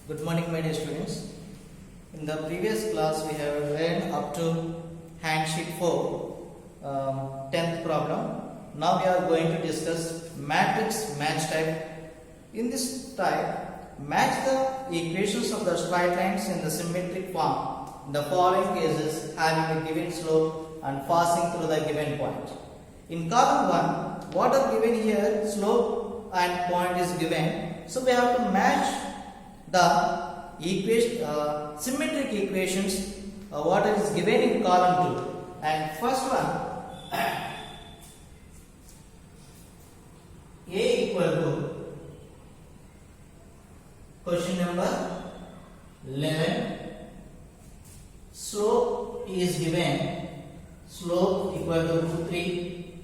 Good morning, my dear students. In the previous class, we have learned up to hand sheet 4, 10th problem. Now we are going to discuss matrix match type. In this type, match the equations of the straight lines in the symmetric form in the following cases having a given slope and passing through the given point. In column 1, what are given here? Slope and point is given. So we have to match the symmetric equations what is given in column 2. And first one, A equal to question number 11. Slope is given, slope equal to root 3,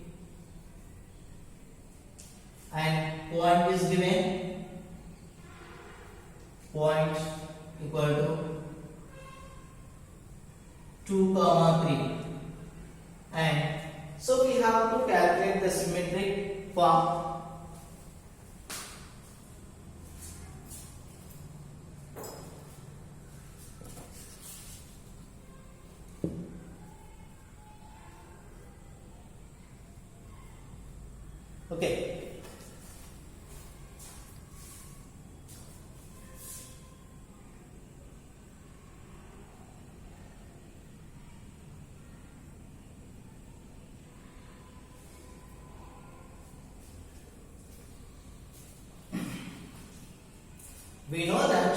and point is given, point equal to 2, 3, and so we have to calculate the symmetric form. Okay. We know that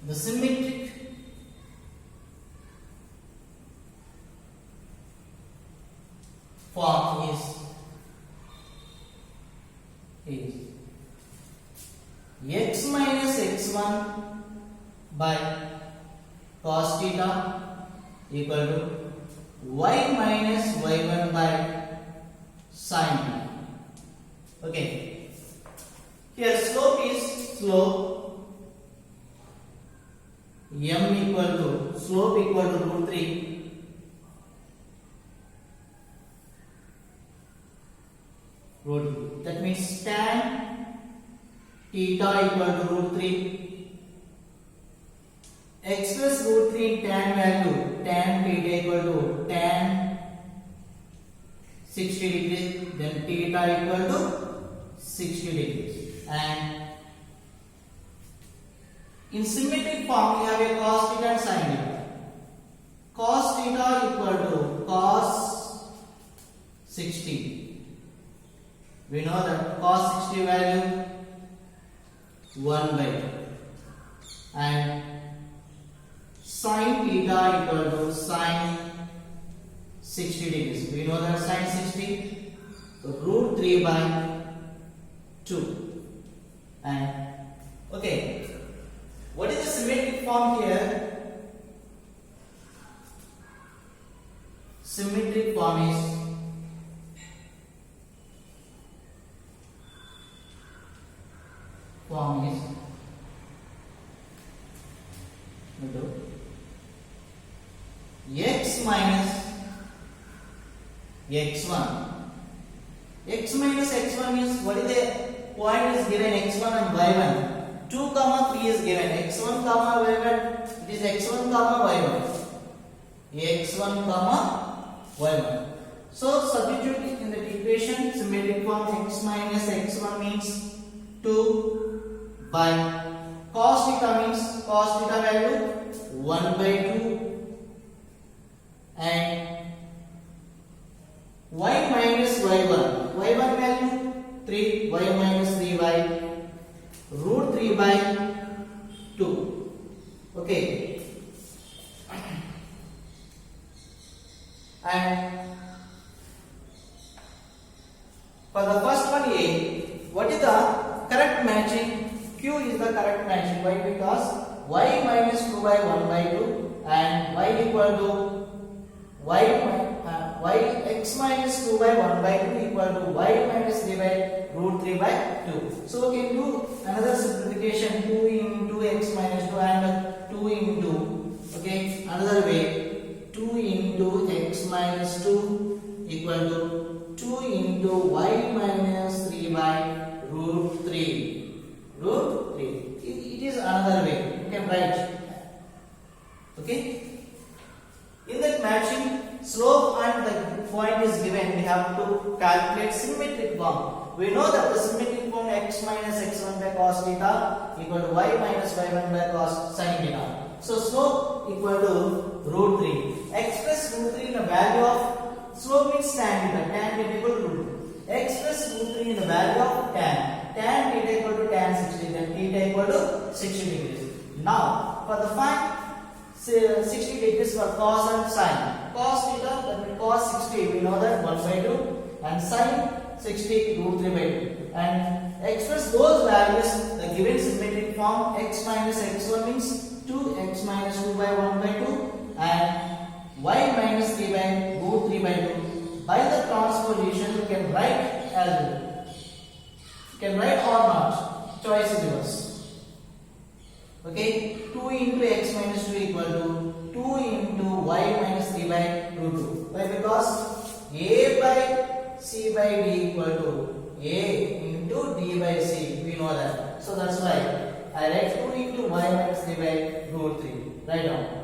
the symmetric form is x minus x1 by cos theta equal to y minus y1 by sin theta. Okay, here slope is m equal to root 3, that means tan theta equal to root 3, x plus root 3 in tan value, tan theta equal to tan 60 degrees, then theta equal to 60 degrees, and in symmetric form we have a cos theta and sin theta. Cos theta equal to cos 60. We know that cos 60 value 1 by 2, and sin theta equal to sin 60 degrees. We know that sin 60, so root 3 by 2. And okay, what is the symmetric form here? Symmetric form is x minus x1. X minus x1 means what is the point is given x1 and y1. 2, 3 is given x1, y1. It is x1, y1. x1, y1. So substitute in the equation symmetric form. X minus x1 means 2 by cos theta means cos theta value 1 by 2, and y minus y1 value 3, y minus 3 by root 3 by 2. Okay, and for the first one A, what is the correct matching? Q is the correct matching. Why? Because y minus 2 by 1 by 2 and y equal to x minus 2 by 1 by 2 equal to y minus 3 by root 3 by 2. So we can do another simplification, 2 into x minus 2 and 2 into, okay, another way, 2 into x minus 2 equal to 2 into y calculate symmetric form. We know that the symmetric form x minus x1 by cos theta equal to y minus y1 by cos sin theta. So slope equal to root 3. Express root 3 in the value of slope means tan theta. Tan theta equal to root 3. Express root 3 in the value of tan. Tan theta equal to tan 60. Then theta equal to 60 degrees. Now for the find 60 degrees for cos and sin. Cos theta, that means cos 60, we know that 1 by 2, and sin 60 root 3 by 2. And express those values, the given symmetric form x minus x1 means 2x minus 2 by 1 by 2 and y minus 3 by root 3 by 2. By the transposition, you can write as well. You can write or not. Choice is yours. Okay, 2 into x minus 2 equal to 2 into y minus 3 by root 2. Why? Because a by c by d equal to a into d by c. We know that. So that's why I write 2 into y minus 3 by root 3. Write down.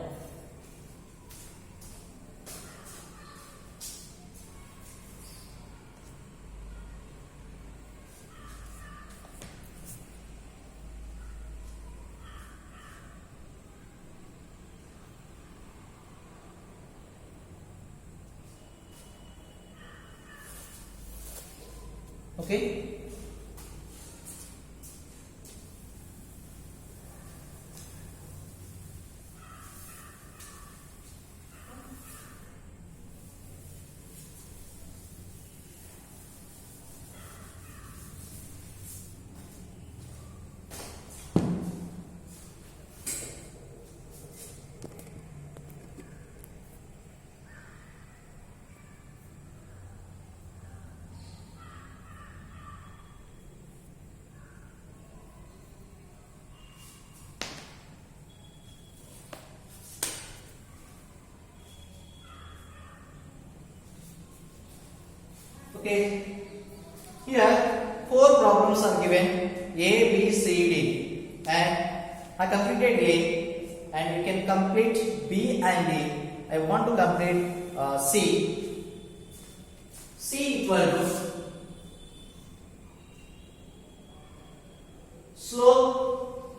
Okay. Okay, here 4 problems are given A, B, C, D, and I completed A, and you can complete B and D. I want to complete C. C equal to slope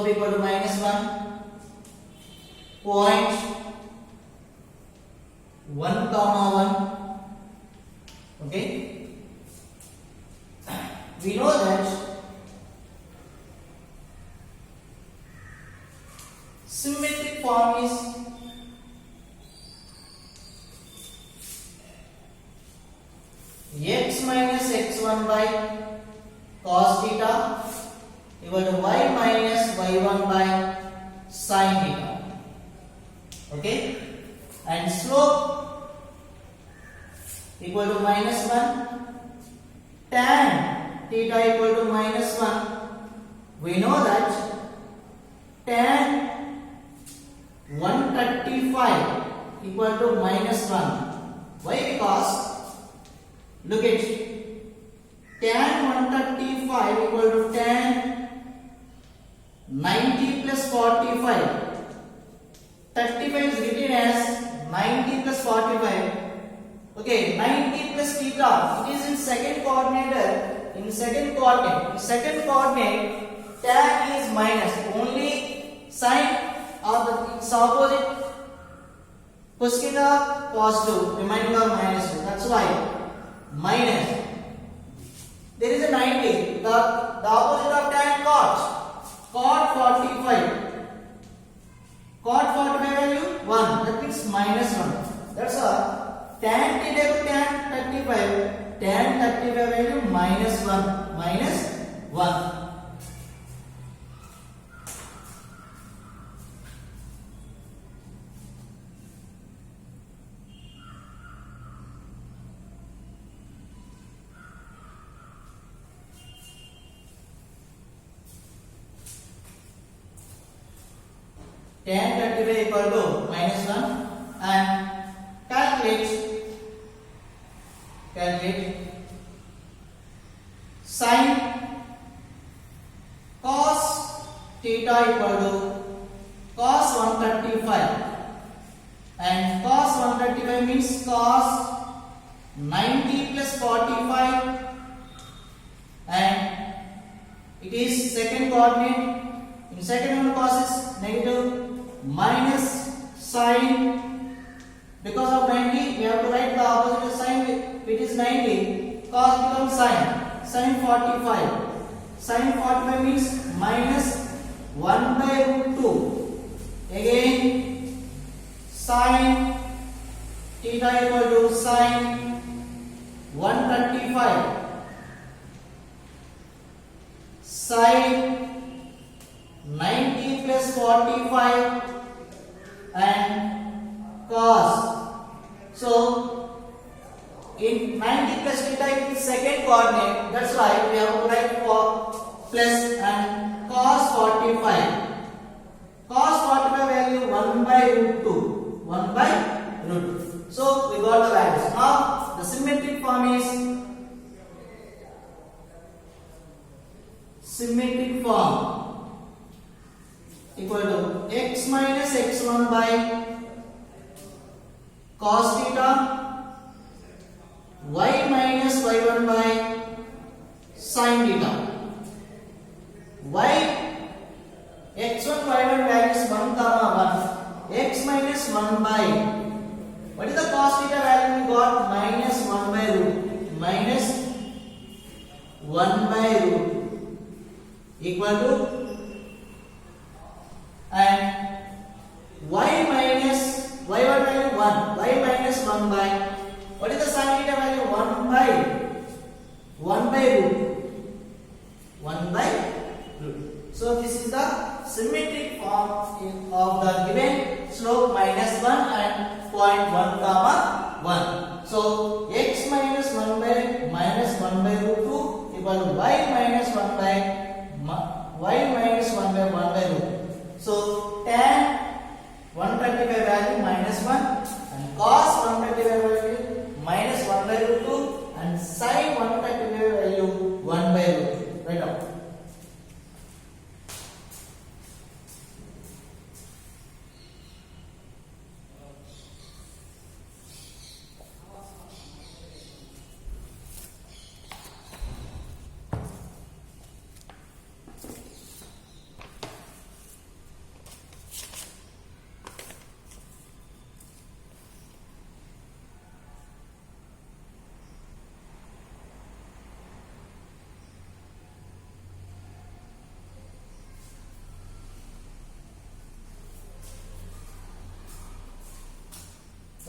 equal to minus 1, point 1 comma 1. Okay, we know that symmetric form is x minus x1 by cos theta equal to y minus y1 by sin theta. Okay, and slope equal to minus 1, tan theta equal to minus 1. We know that tan 135 equal to minus 1. Why? Because look at tan 135 equal to tan 90 plus 45. 35 is written as 90 plus 45. Okay, 90 plus theta. It is in second coordinate. In second coordinate, tan is minus. Only sign of the its opposite. Cosine of positive, remaining of minus 2. That's why minus. There is a 90. The opposite of tan cot. Cot 45. Cot 45 value 1. That means minus 1. That's all. Tan theta to tan 35. Tan 35 value minus 1. Minus 1. Tan 35 equal to minus 1 and calculate sin cos theta equal to cos 135 and cos 135 means cos 90 plus 45, and it is second coordinate. In second one, cos is negative, minus sin. Because of 90, we have to write the opposite sign. It is 90, cos becomes sin 45. Sin 45 means minus 1 by root 2. Again, sin theta equal to sin 135. Sin 90 plus 45 and cos. So in 90 plus theta it is second coordinate. That's why we have to write for plus and cos 45. Cos 45 value 1 by root 2. 1 by root 2. So we got the values. Now the symmetric form is equal to x minus x1 by cos theta, y minus y1 by sin theta. Y x1 y1 values 1 comma 1, x minus 1 by, what is the cos theta value we got? Minus 1 by root, minus 1 by root equal to, and y minus y1 value 1, y minus 1 by, what is the sin theta value? 1 by root, 1 by root. So this is the symmetric form of the given slope minus 1 and point 1 comma 1. So x minus 1 by minus 1 by root 2 equal to y minus 1 by 1 by root. So tan 135 value minus 1 and cos 135 value minus 1 by root 2 and sin 135 value 1 by root 2. Right now.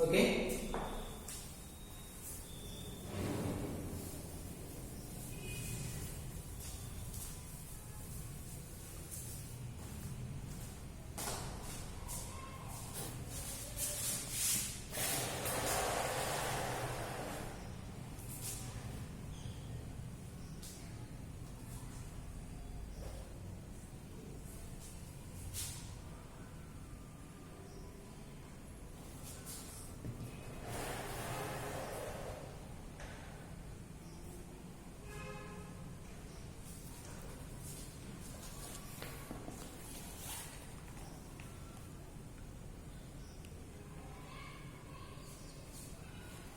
Okay.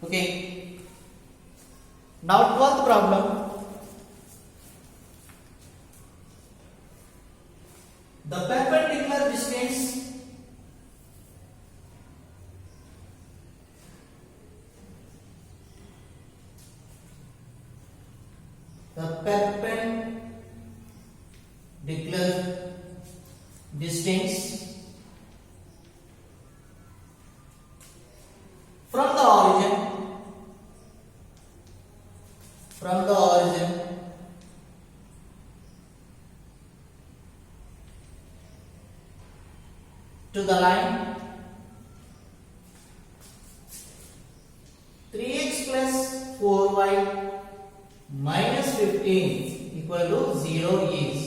Okay. Now 12th problem. The perpendicular distance from the origin to the line 3x plus 4y minus 15 equal to 0 is.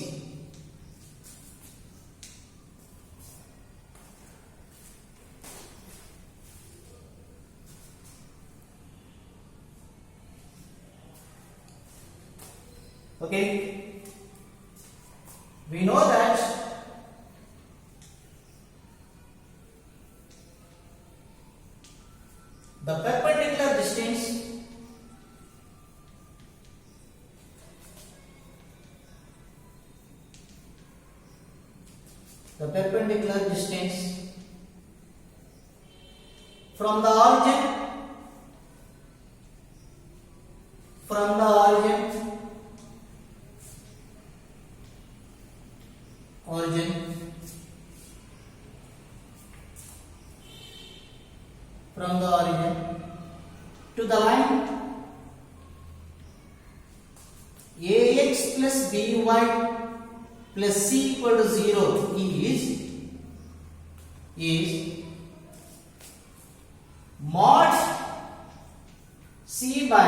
Okay, we know that the perpendicular distance from the origin from the origin to the line ax plus by plus c equal to 0 is mod c by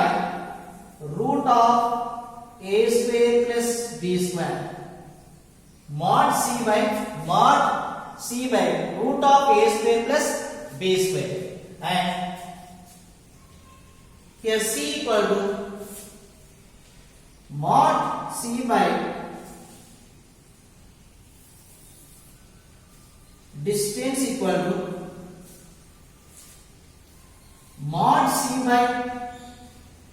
root of a square plus b square. Mod c by root of a square plus b square, and here c equal to mod c by distance equal to mod c by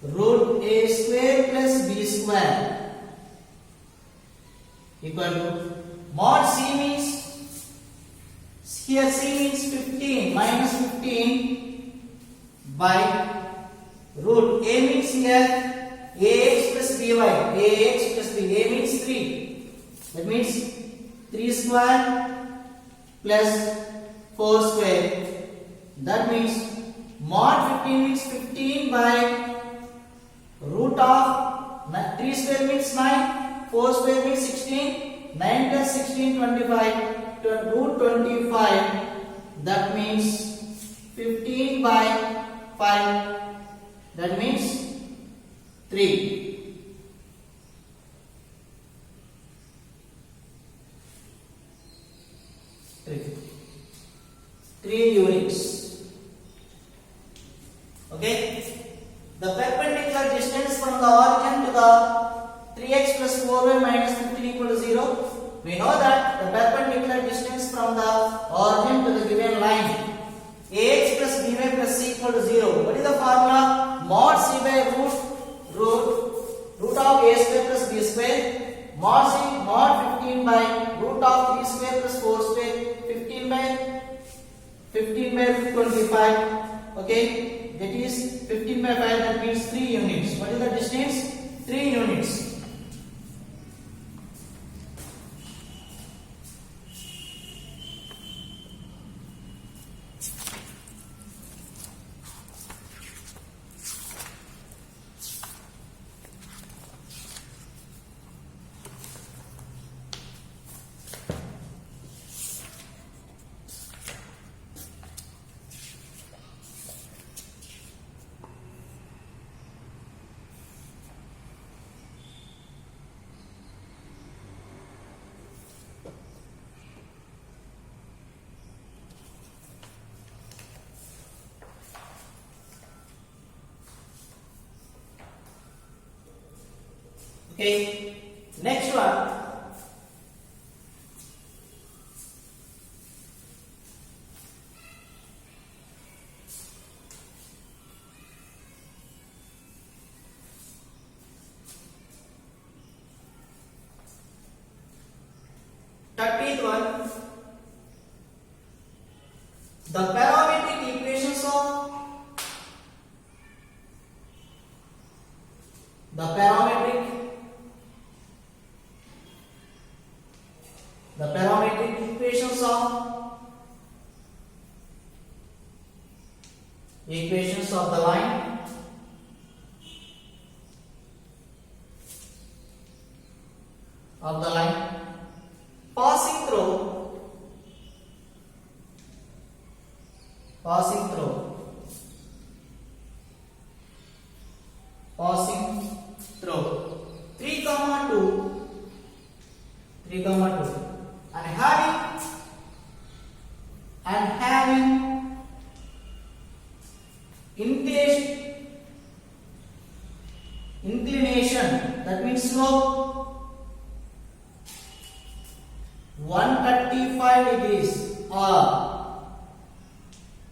root a square plus b square equal to mod c means, here c means 15 minus 15 by root a means here ax plus by, ax plus b, a means 3, that means 3 square plus 4 square, that means mod 15 means 15 by root of 3 square means 9, 4 square means 16, 9 plus 16 25, root 25, that means 15 by 5, that means 3. Three units. Okay. The perpendicular distance from the origin to the 3x plus 4y minus 15 equal to 0. We know that the perpendicular distance from the origin to the given line ax plus by plus c equal to 0. What is the formula? Mod c by root of a square plus b square. Mod 15 by root of 3 square plus 4 square. 15 by root 25. Okay, that is 15 by 5. That means 3 units. What is the distance? 3 units. Okay, next one. Thirtieth one. The parametric equations of equations of the line passing through 3, 2 and having inclination, that means slope 135 degrees or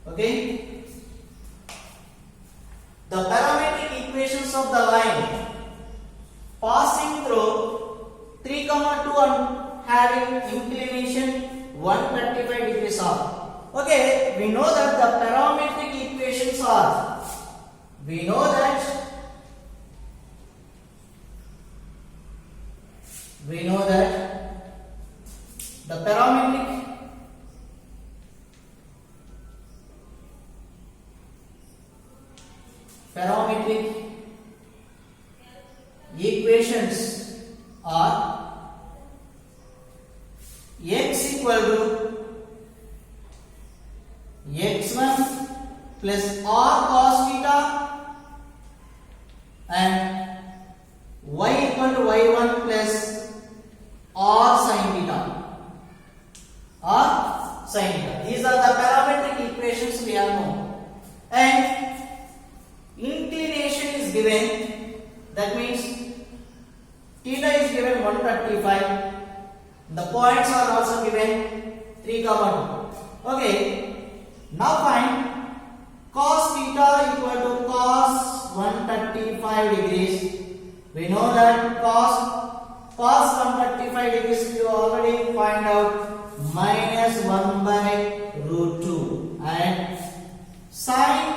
okay. The parametric equations of the line passing through 3, 2 and having inclination 135 degrees are. Okay, we know that the parametric equations are, we know that the parametric equations are x equal to x1 plus r cos theta and y equal to y1 plus r sin theta. These are the parametric equations we have known. And inclination is given, that means theta is given 135. The points are also given 3, 2. Okay. Now find cos theta equal to cos 135 degrees. We know that cos 135 degrees you already find out minus 1 by root 2, and sin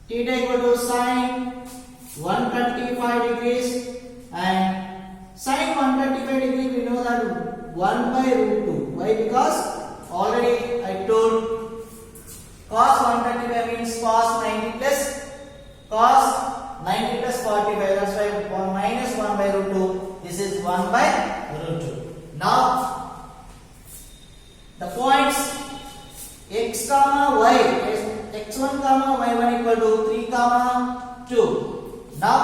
theta equal to sin 135 degrees, and sin 135 degrees we know that 1 by root 2. Why? Because already I told cos 135 means cos 90 plus cos 90 plus 45. That's why minus 1 by root 2. This is 1 by root 2. Now the points x comma y, x1 comma y1 equal to 3 comma 2. Now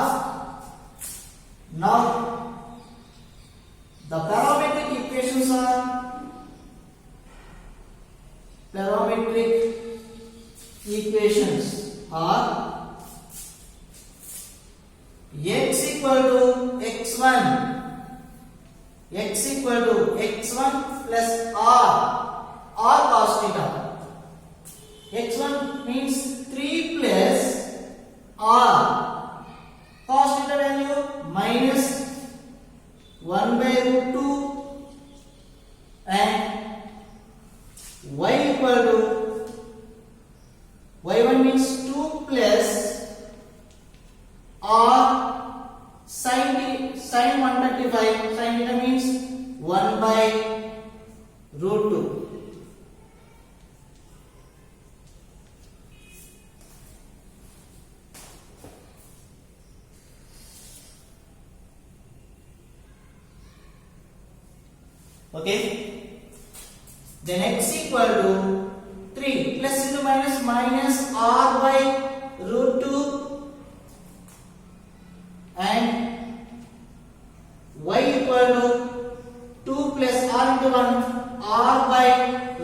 the parametric equations are x equal to x1 plus r cos theta. x1 means 3 plus r cos theta value minus 1 by root 2, and y equal to y1 means 2 plus r sin 135. Sin theta means 1 by root 2. Okay. Then x equal to 3 plus into minus r by root 2, and y equal to 2 plus r into 1 r by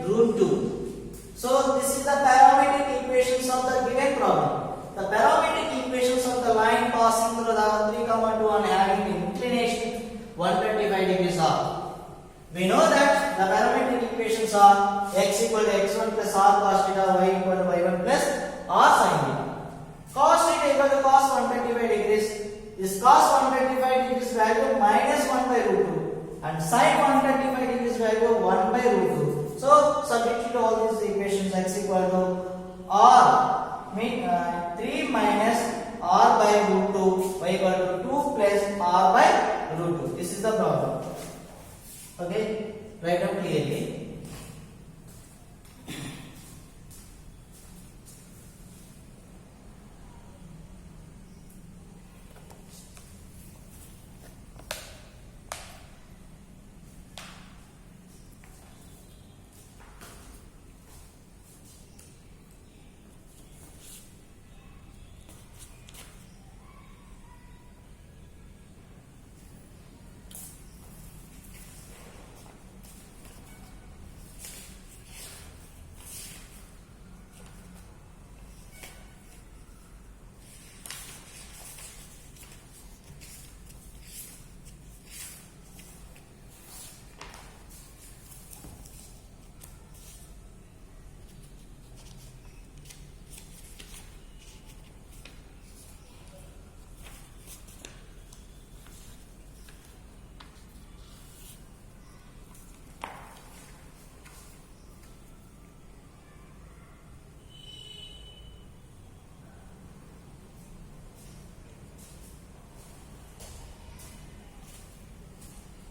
root 2. So this is the parametric equations of the given problem. The parametric equations of the line passing through the 3, 2 and having inclination 125 degrees are. We know that the parametric equations are x equal to x1 plus r cos theta, y equal to y1 plus r sin theta. Cos theta equal to cos 125 degrees. This cos 125 degrees value minus 1 by root 2, and sin 125 degrees value 1 by root 2. So subject to all these equations, x equal to r 3 minus r by root 2, y equal to 2 plus r by root 2. This is the problem. Okay, write down clearly.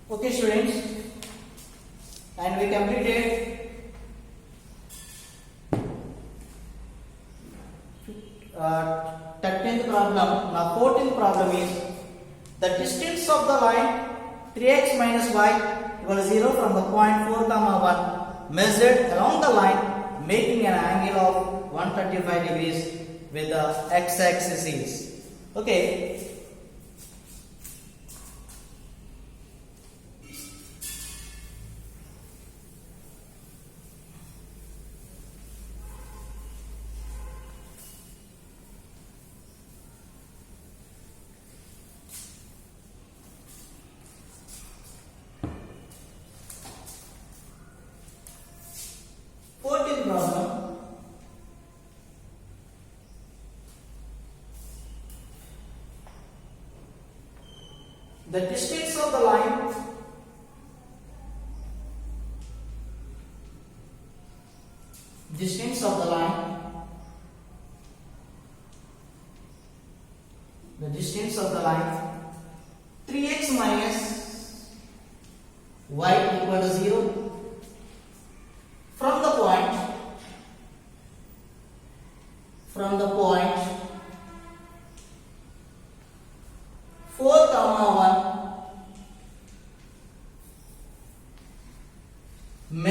Okay students, and we completed 13th problem. Now 14th problem is the distance of the line 3x minus y equal to 0 from the point 4 comma 1 measured along the line, making an angle of 135 degrees with the x-axis is. Okay. Problem. The distance of the line the distance of the line 3x minus y equal to 0 from the point 4 comma 1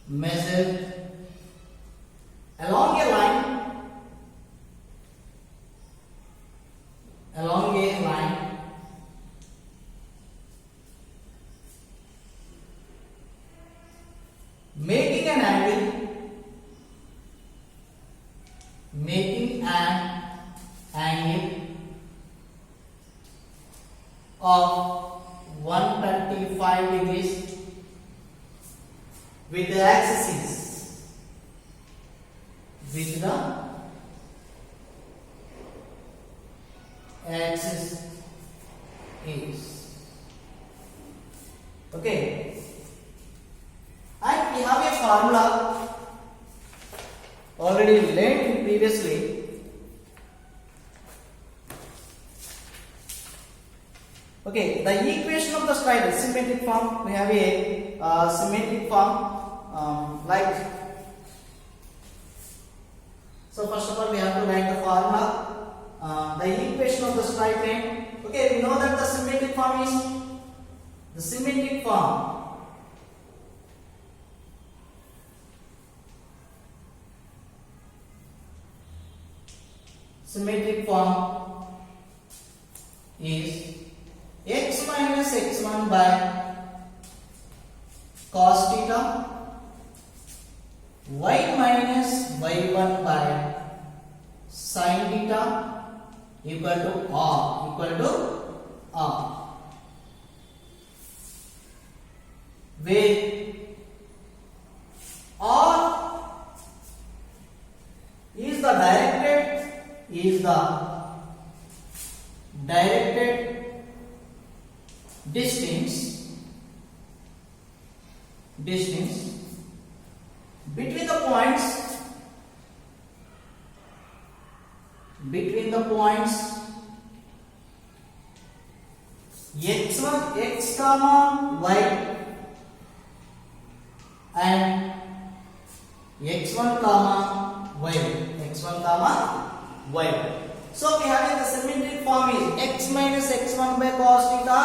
measured along a line making an angle of 135 degrees with the axis is. Okay. And we have a formula already learned previously. Okay, the equation of the straight symmetric form, we have a symmetric form like. So first of all, we have to write the formula. The equation of the straight line. Okay, we know that the symmetric form is x minus x1 by cos theta, y minus y1 by sin theta equal to r, where r is the directed distance between the points x comma y and x1 comma y. So we have the symmetric form is x minus x1 by cos theta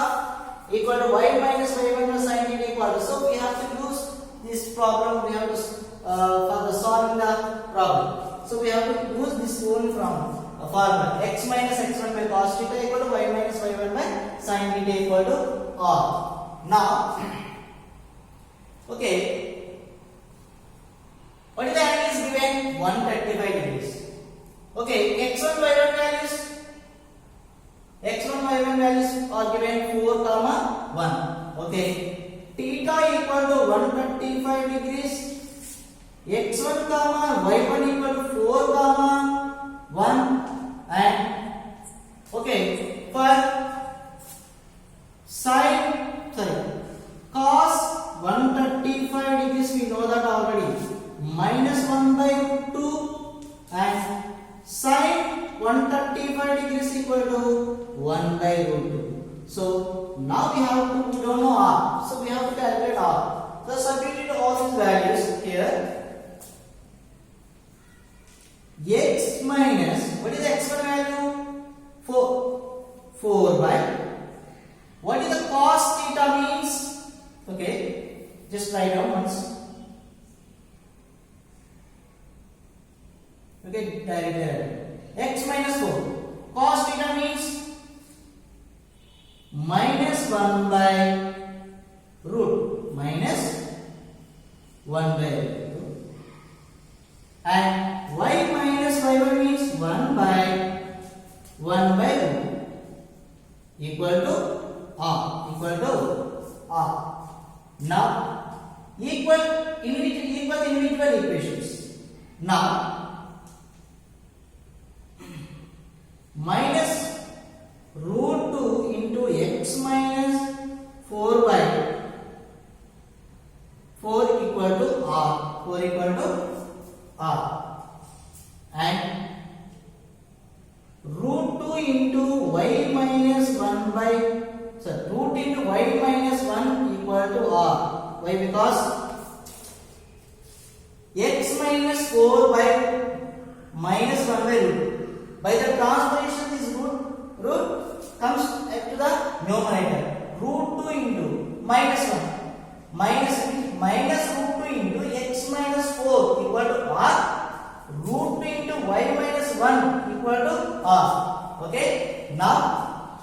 equal to y minus y1 by sin theta equal to. So we have to use this problem. We have to for the solving the problem. So we have to use this one from a formula x minus x1 by cos theta equal to y minus y1 by sin theta equal to r. Now, okay, what is the angle is given? 135 degrees. Okay, x1 y1 values are given 4 comma 1. Okay, theta equal to 135 degrees, x1 comma y1 equal to 4 comma 1, and okay, for cos 135 degrees we know that already, minus 1 by 2, and sin 135 degrees equal to 1 by root 2. So now we don't know r. So we have to calculate r. So substitute all these values here. X minus, what is the x1 value? 4 by, what is the cos theta means? Okay, just write down once. Okay, direct x minus 4. Cos theta means minus 1 by root, minus 1 by root. And y minus y1 means 1 by root equal to r. Now equal individual equations. Now minus root 2 into x minus 4 by 4 equal to r. And root 2 into y minus 1 by, root into y minus 1 equal to r. Why? Because x minus 4 by minus 1 by root. By the transposition, this root comes to the numerator. Root 2 into minus 1. Minus root 2 into x minus 4 equal to r. Root 2 into y minus 1 equal to r. Okay. Now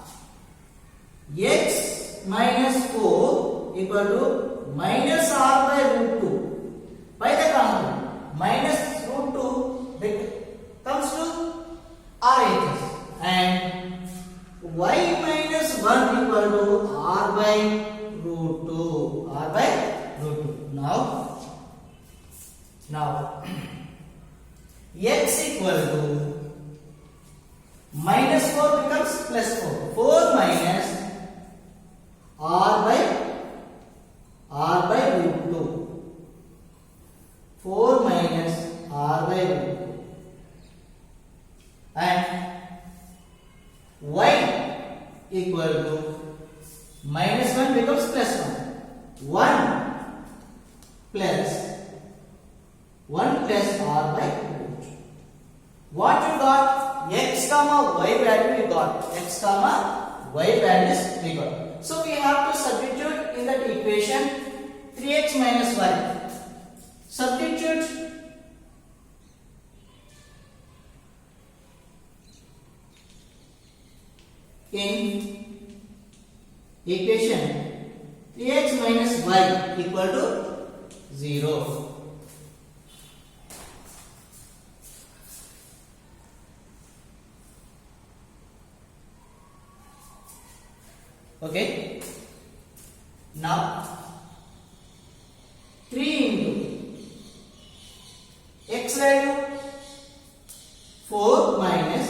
x minus 4 equal to minus r by root 2. By the transform, minus root 2 comes to RHS, and y minus 1 equal to r by root 2. Now x equal to minus 4 becomes plus 4. 4 minus r by root 2. 4 minus r by root 2. And y equal to minus 1 becomes plus 1. 1 plus r by root. What you got? X comma y value we got. X comma y values we got. So we have to substitute in that equation 3x minus y. Substitute in equation 3x minus y equal to 0. Okay. Now 3 into x value 4 minus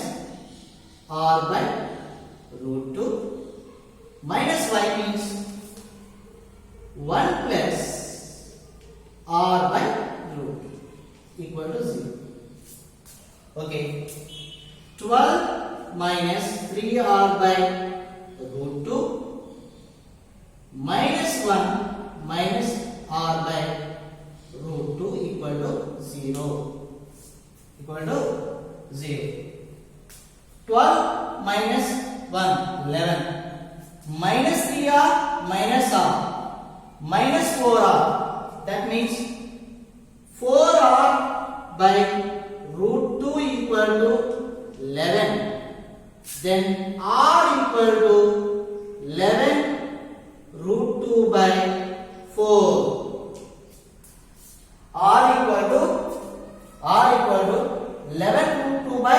r by root 2 minus y means 1 plus r by root equal to 0. Okay. 12 minus 3r by root 2 minus 1 minus r by root 2 equal to 0. 12 minus 1, 11. Minus 3r minus r minus 4r. That means 4r by root 2 equal to 11. Then r equal to 11 root 2 by 4. R equal to 11 root 2 by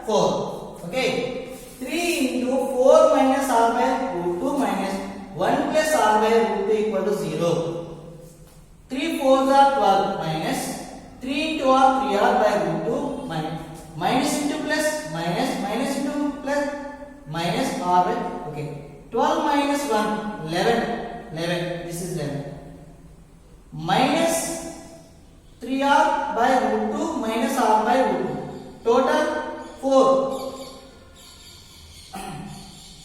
4. Okay. 3 into 4 minus r by root 2 minus 1 plus r by root 2 equal to 0. 3 4s are 12 minus 3 into r 3r by root 2 minus into plus minus into plus minus r by, okay. 12 minus 1, 11. This is 11. Minus 3r by root 2 minus r by root 2. Total 4.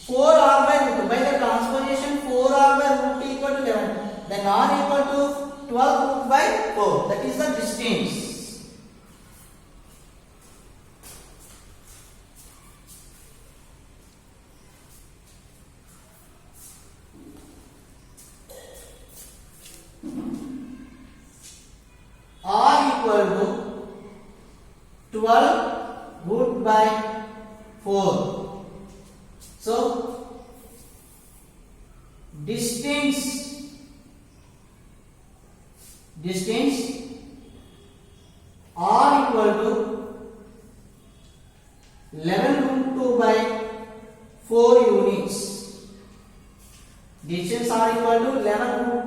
4r by root 2. By the transposition 4r by root 2 equal to 11. Then r equal to 12 root by 4. That is the distance. R equal to 12 root by 4. So distance R equal to 11 root 2 by 4 units. Distance R equal to 11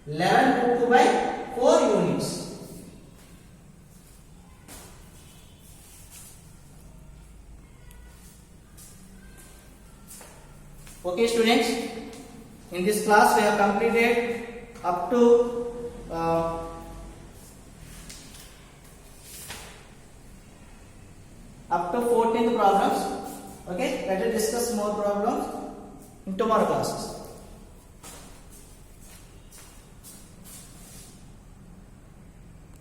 root 2 by 4 units. Okay students, in this class we have completed up to 14th problems. Okay, let us discuss more problems in tomorrow classes.